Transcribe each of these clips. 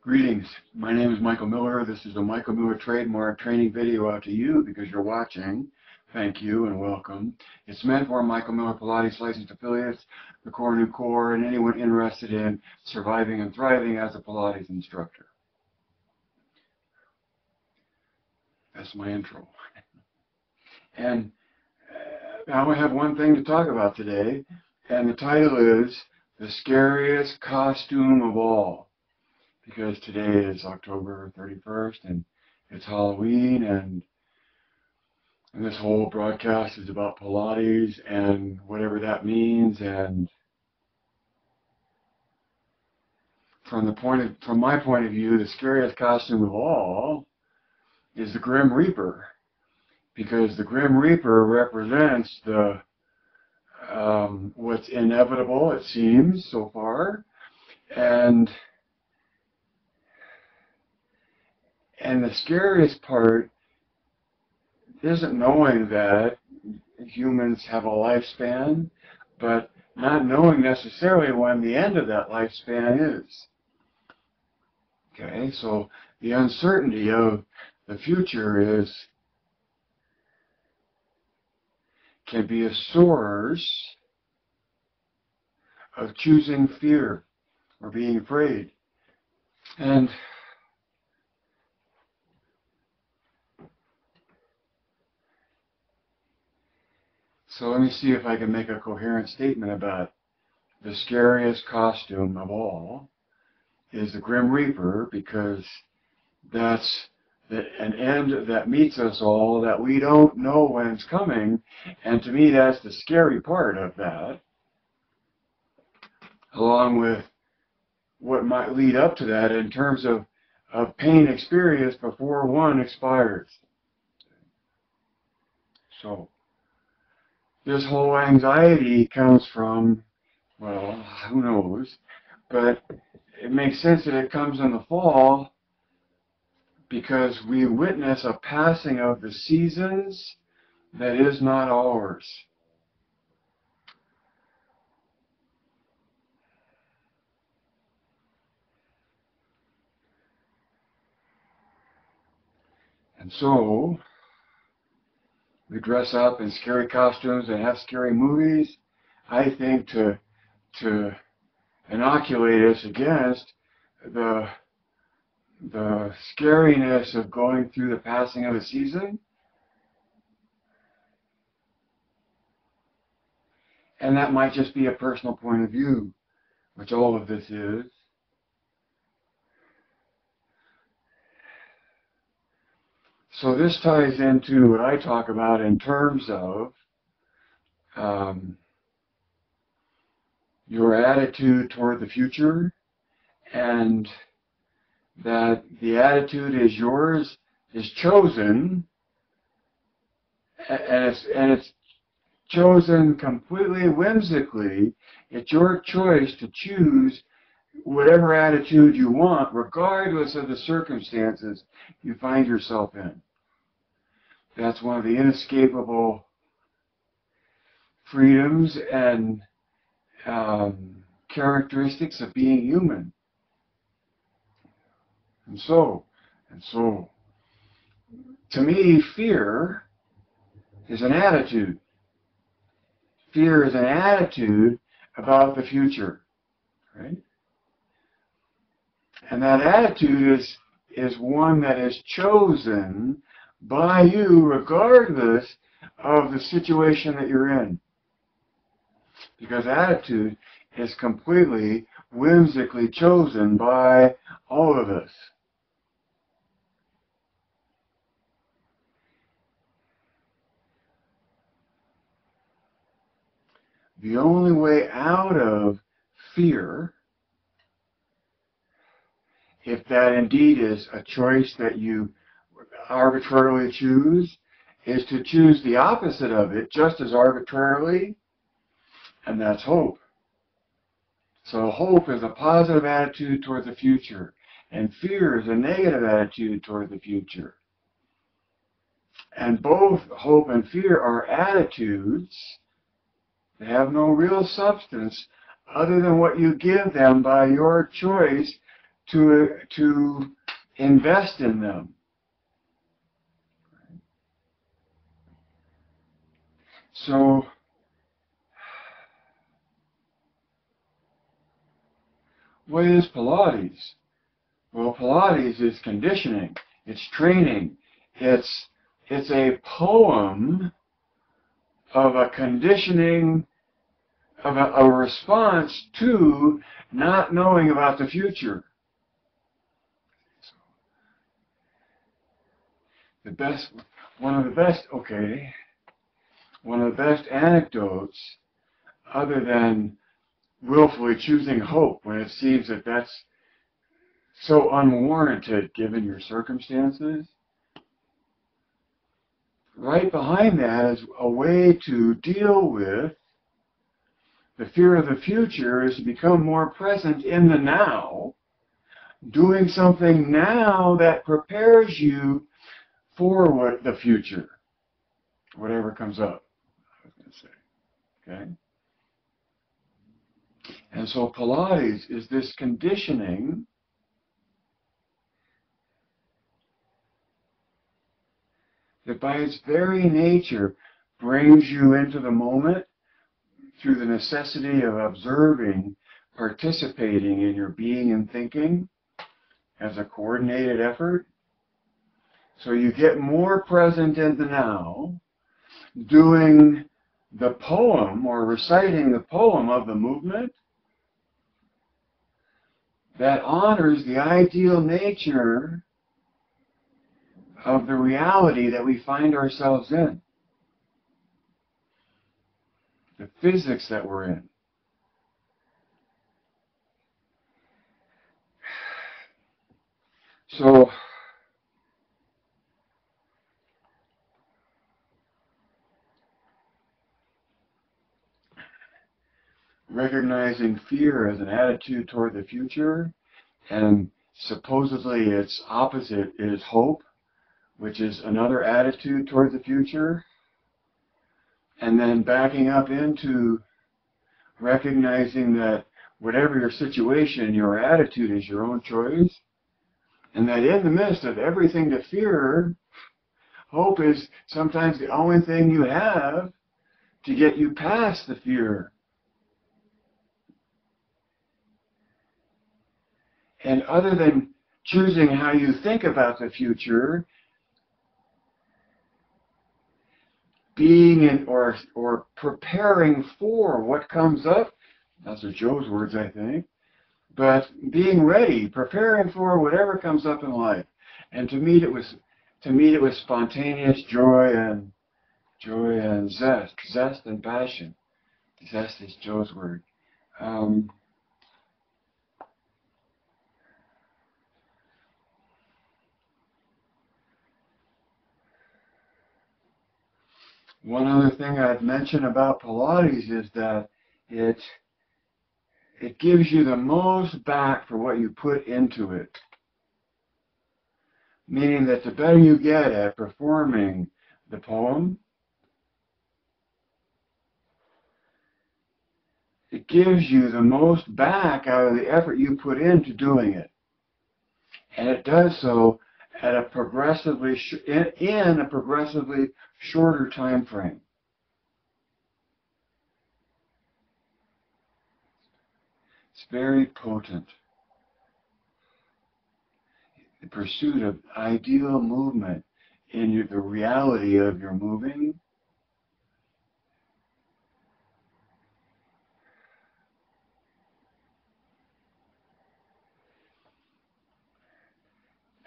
Greetings. My name is Michael Miller. This is a Michael Miller trademark training video out to you because you're watching. Thank you and welcome. It's meant for Michael Miller Pilates licensed affiliates, the core, new core, and anyone interested in surviving and thriving as a Pilates instructor. That's my intro. And I only have one thing to talk about today, and the title is The Scariest Costume of All. Because today is October 31st and it's Halloween, and this whole broadcast is about Pilates and whatever that means. And from my point of view, the scariest costume of all is the Grim Reaper, because the Grim Reaper represents the what's inevitable, it seems so far, and the scariest part isn't knowing that humans have a lifespan, but not knowing necessarily when the end of that lifespan is. Okay, so the uncertainty of the future can be a source of choosing fear or being afraid. And so let me see if I can make a coherent statement about the scariest costume of all is the Grim Reaper, because that's an end that meets us all that we don't know when it's coming, and to me that's the scary part of that, along with what might lead up to that in terms of pain experience before one expires. So this whole anxiety comes from, well, who knows, but it makes sense that it comes in the fall because we witness a passing of the seasons that is not ours. And so we dress up in scary costumes and have scary movies, I think, to inoculate us against the scariness of going through the passing of a season. And that might just be a personal point of view, which all of this is. So this ties into what I talk about in terms of your attitude toward the future, and that the attitude is yours, is chosen, and it's chosen completely whimsically. It's your choice to choose whatever attitude you want, regardless of the circumstances you find yourself in. That's one of the inescapable freedoms and characteristics of being human. And so, to me, fear is an attitude. Fear is an attitude about the future, right? And that attitude is one that is chosen by you regardless of the situation that you're in. Because attitude is completely whimsically chosen by all of us. The only way out of fear, if that indeed is a choice that you arbitrarily choose, is to choose the opposite of it just as arbitrarily, and that's hope. So hope is a positive attitude toward the future, and fear is a negative attitude toward the future. And both hope and fear are attitudes. They have no real substance other than what you give them by your choice to invest in them. So what is Pilates? Well, Pilates is conditioning. It's training. It's a poem of a conditioning, of a response to not knowing about the future. One of the best anecdotes, other than willfully choosing hope when it seems that that's so unwarranted given your circumstances. Right behind that is a way to deal with the fear of the future, is to become more present in the now, doing something now that prepares you for the future, whatever comes up, I was going to say. Okay? And so Pilates is this conditioning that by its very nature brings you into the moment through the necessity of observing, participating in your being and thinking as a coordinated effort. So you get more present in the now, doing the poem or reciting the poem of the movement that honors the ideal nature of the reality that we find ourselves in, the physics that we're in. So, recognizing fear as an attitude toward the future, and supposedly its opposite is hope, which is another attitude toward the future, and then backing up into recognizing that whatever your situation, your attitude is your own choice, and that in the midst of everything to fear, hope is sometimes the only thing you have to get you past the fear. And other than choosing how you think about the future, being in or preparing for what comes up, those are Joe's words, I think, but being ready, preparing for whatever comes up in life. And to meet it with spontaneous joy and zest and passion. Zest is Joe's word. One other thing I'd mention about Pilates is that it gives you the most back for what you put into it. Meaning that the better you get at performing the poem, it gives you the most back out of the effort you put into doing it. And it does so at a progressively in a progressively shorter time frame. It's very potent. The pursuit of ideal movement in the reality of your moving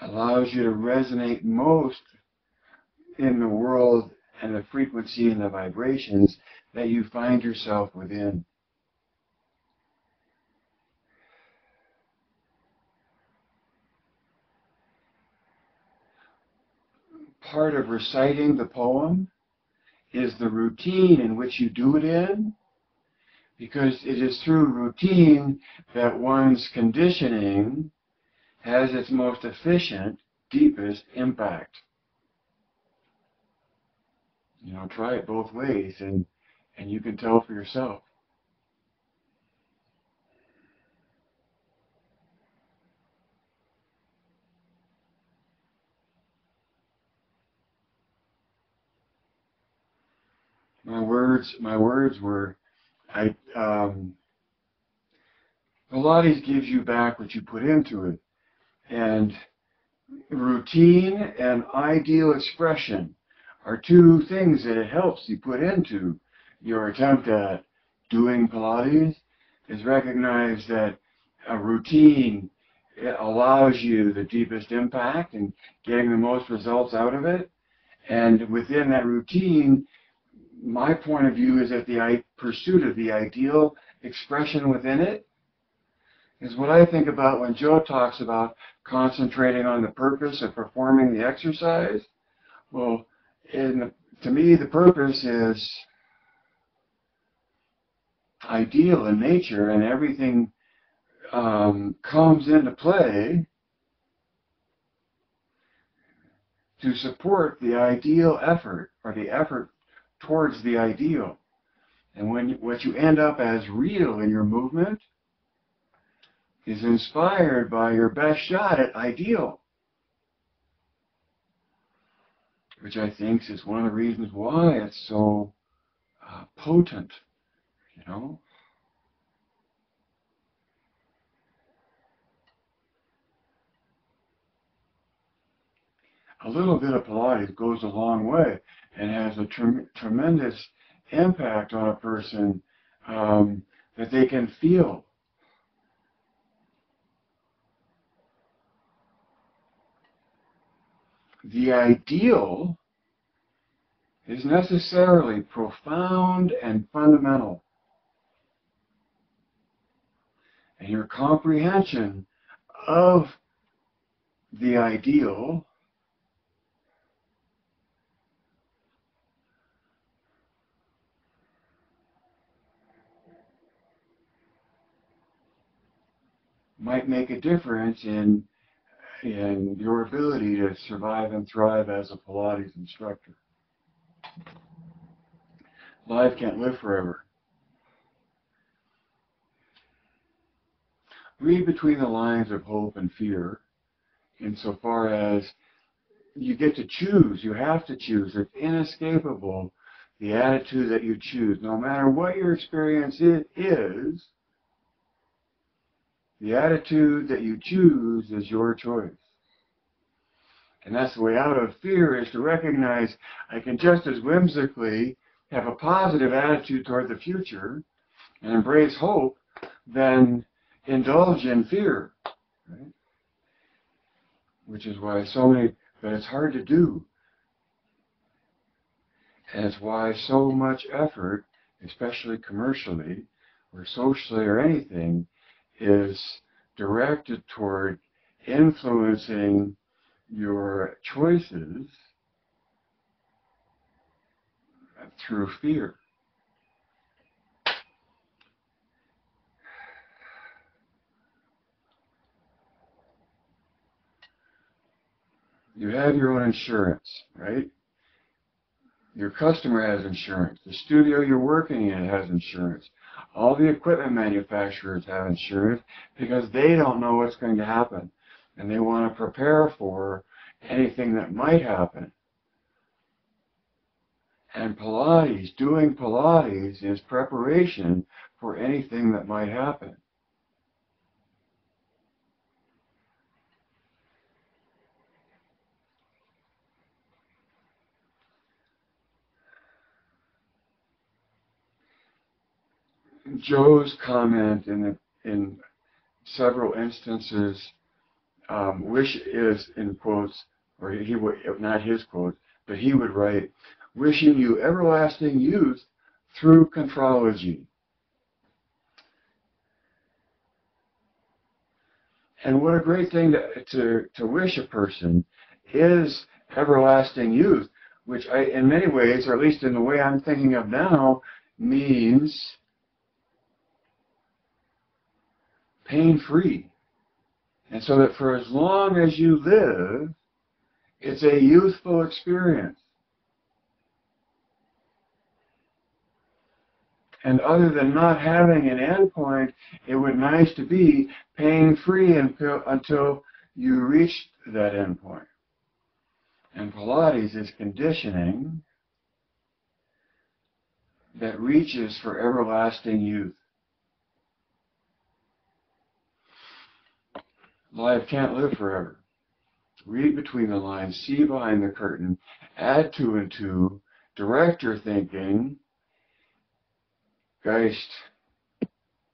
allows you to resonate most in the world and the frequency and the vibrations that you find yourself within. Part of reciting the poem is the routine in which you do it in, because it is through routine that one's conditioning has its most efficient, deepest impact. You know, try it both ways, and you can tell for yourself. My words were, Pilates gives you back what you put into it. And routine and ideal expression are two things that it helps you put into your attempt at doing Pilates. Is recognize that a routine allows you the deepest impact and getting the most results out of it. And within that routine, my point of view is that the pursuit of the ideal expression within it is what I think about when Joe talks about concentrating on the purpose of performing the exercise. Well, to me, the purpose is ideal in nature, and everything comes into play to support the ideal effort, or the effort towards the ideal. And what you end up as real in your movement is inspired by your best shot at ideal, which I think is one of the reasons why it's so potent, you know. A little bit of Pilates goes a long way and has a tremendous impact on a person that they can feel. The ideal is necessarily profound and fundamental. And your comprehension of the ideal might make a difference in your ability to survive and thrive as a Pilates instructor. Life can't live forever. Read between the lines of hope and fear insofar as you get to choose. You have to choose. It's inescapable, the attitude that you choose. No matter what your experience is, the attitude that you choose is your choice. And that's the way out of fear, is to recognize I can just as whimsically have a positive attitude toward the future and embrace hope than indulge in fear. Right? Which is why but it's hard to do. And it's why so much effort, especially commercially or socially or anything, is directed toward influencing your choices through fear. You have your own insurance, right? Your customer has insurance. The studio you're working in has insurance. All the equipment manufacturers have insurance because they don't know what's going to happen. And they want to prepare for anything that might happen. And Pilates, doing Pilates is preparation for anything that might happen. Joe's comment in several instances, wish is in quotes, or he would, not his quote, but he would write, wishing you everlasting youth through contrology. And what a great thing to wish a person is everlasting youth, which in many ways, or at least in the way I'm thinking of now, means pain-free. And so that for as long as you live, it's a youthful experience. And other than not having an endpoint, it would be nice to be pain-free until you reach that endpoint. And Pilates is conditioning that reaches for everlasting youth. Life can't live forever. Read between the lines, see behind the curtain, add two and two, direct your thinking. Geist